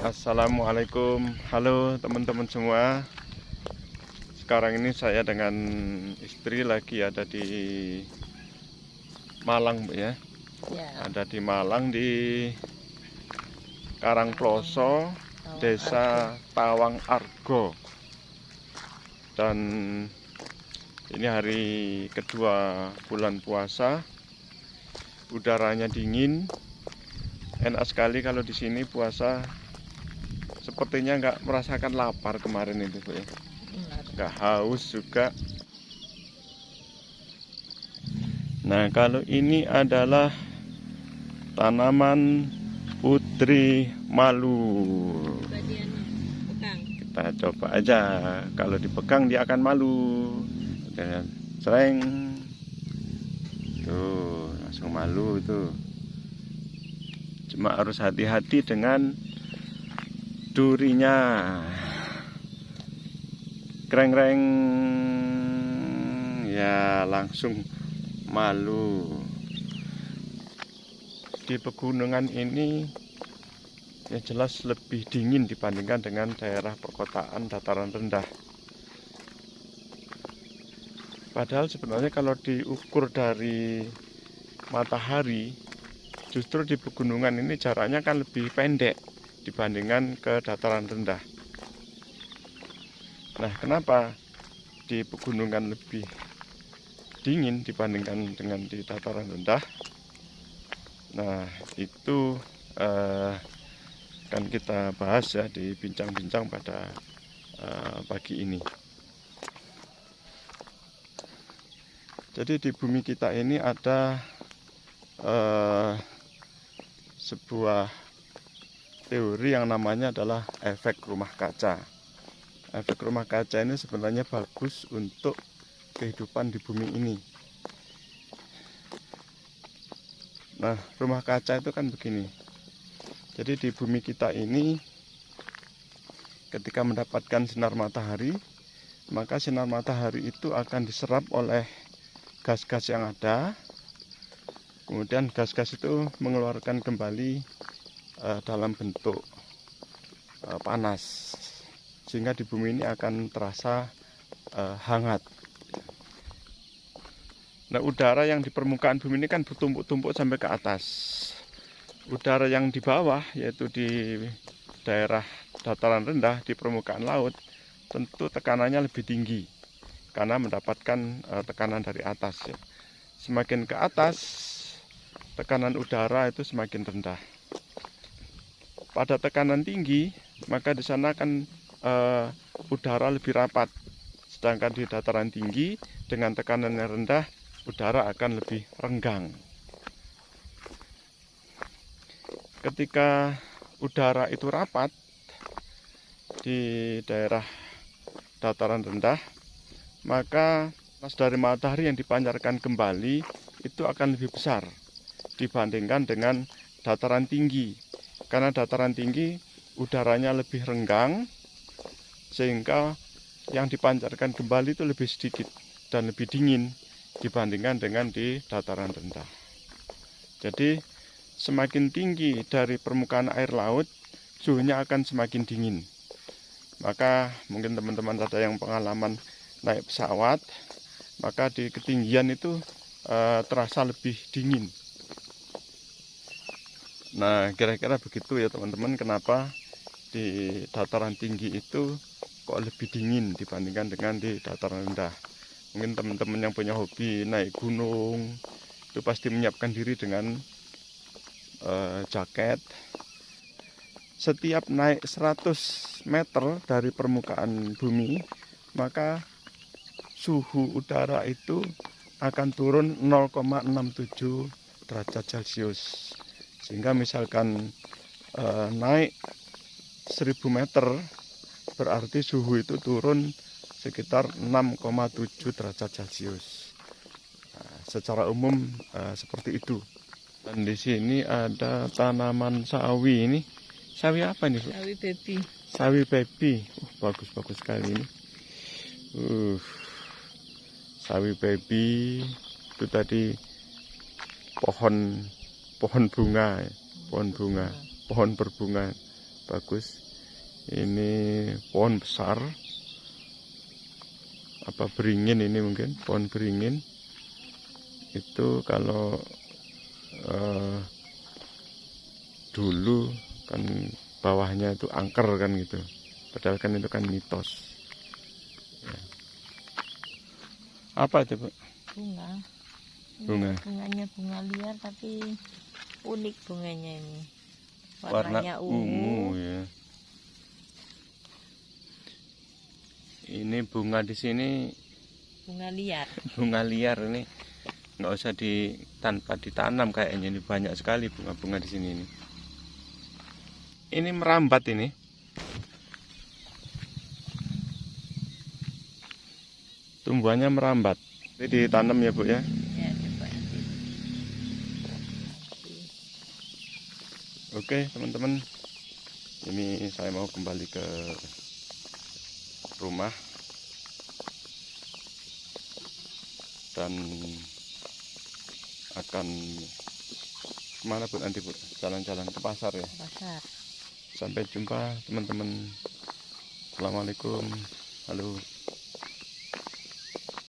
Assalamualaikum, halo teman-teman semua. Sekarang ini saya dengan istri lagi ada di Malang, Bu ya. Ada di Malang di Karangploso, Desa Tawang Argo. Dan ini hari kedua bulan puasa. Udaranya dingin. Enak sekali kalau di sini puasa. Sepertinya nggak merasakan lapar kemarin itu, Bu ya. Nggak haus juga. Nah, kalau ini adalah tanaman putri malu. Kita coba aja. Kalau dipegang dia akan malu. Dan sering tuh langsung malu tuh. Cuma harus hati-hati dengan durinya. Kreng-kreng ya, langsung malu. Di pegunungan ini ya jelas lebih dingin dibandingkan dengan daerah perkotaan dataran rendah. Padahal sebenarnya kalau diukur dari matahari, justru di pegunungan ini jaraknya kan lebih pendek dibandingkan ke dataran rendah. Nah, kenapa di pegunungan lebih dingin dibandingkan dengan di dataran rendah? Nah, itu akan kita bahas ya di bincang-bincang pada pagi ini. Jadi di bumi kita ini ada sebuah teori yang namanya adalah efek rumah kaca. Efek rumah kaca ini sebenarnya bagus untuk kehidupan di bumi ini. Nah, rumah kaca itu kan begini. Jadi di bumi kita ini ketika mendapatkan sinar matahari, maka sinar matahari itu akan diserap oleh gas-gas yang ada. Kemudian gas-gas itu mengeluarkan kembali dalam bentuk panas, sehingga di bumi ini akan terasa hangat. Nah, udara yang di permukaan bumi ini kan bertumpuk-tumpuk sampai ke atas. Udara yang di bawah, yaitu di daerah dataran rendah, di permukaan laut, tentu tekanannya lebih tinggi karena mendapatkan tekanan dari atas ya. Semakin ke atas, tekanan udara itu semakin rendah. Pada tekanan tinggi, maka di sana kan udara lebih rapat. Sedangkan di dataran tinggi dengan tekanan yang rendah, udara akan lebih renggang. Ketika udara itu rapat di daerah dataran rendah, maka panas dari matahari yang dipancarkan kembali itu akan lebih besar dibandingkan dengan dataran tinggi. Karena dataran tinggi udaranya lebih renggang, sehingga yang dipancarkan kembali itu lebih sedikit dan lebih dingin dibandingkan dengan di dataran rendah. Jadi semakin tinggi dari permukaan air laut, suhunya akan semakin dingin. Maka mungkin teman-teman ada yang pengalaman naik pesawat, maka di ketinggian itu terasa lebih dingin. Nah, kira-kira begitu ya teman-teman, kenapa di dataran tinggi itu kok lebih dingin dibandingkan dengan di dataran rendah. Mungkin teman-teman yang punya hobi naik gunung itu pasti menyiapkan diri dengan jaket. Setiap naik 100 meter dari permukaan bumi, maka suhu udara itu akan turun 0,67 derajat Celcius. Sehingga misalkan naik 1000 meter, berarti suhu itu turun sekitar 6,7 derajat Celcius. Nah, secara umum seperti itu. Dan di sini ada tanaman sawi ini. Sawi apa nih, Bu? Sawi baby. Sawi baby. Bagus-bagus sekali ini. Sawi baby itu tadi pohon bunga, pohon berbunga. bagus. Ini pohon besar, apa beringin ini, mungkin pohon beringin. Itu kalau dulu kan bawahnya itu angker kan gitu, padahal kan itu kan mitos ya. Apa itu, Bu? Bunga. Bunga. Bunganya bunga liar tapi unik bunganya ini. Warna Warnanya ungu ya. Ini bunga di sini bunga liar. bunga liar ini, nggak usah tanpa ditanam kayaknya. Ini banyak sekali bunga-bunga di sini ini. Ini merambat ini. Tumbuhannya merambat. Ini ditanam ya, Bu ya. Ya, coba nanti. Oke, teman-teman. Ini saya mau kembali ke rumah. Dan akan kemana, Bu, nanti, Bu? Jalan-jalan ke pasar ya? Pasar. Sampai jumpa teman-teman. Assalamualaikum. Halo.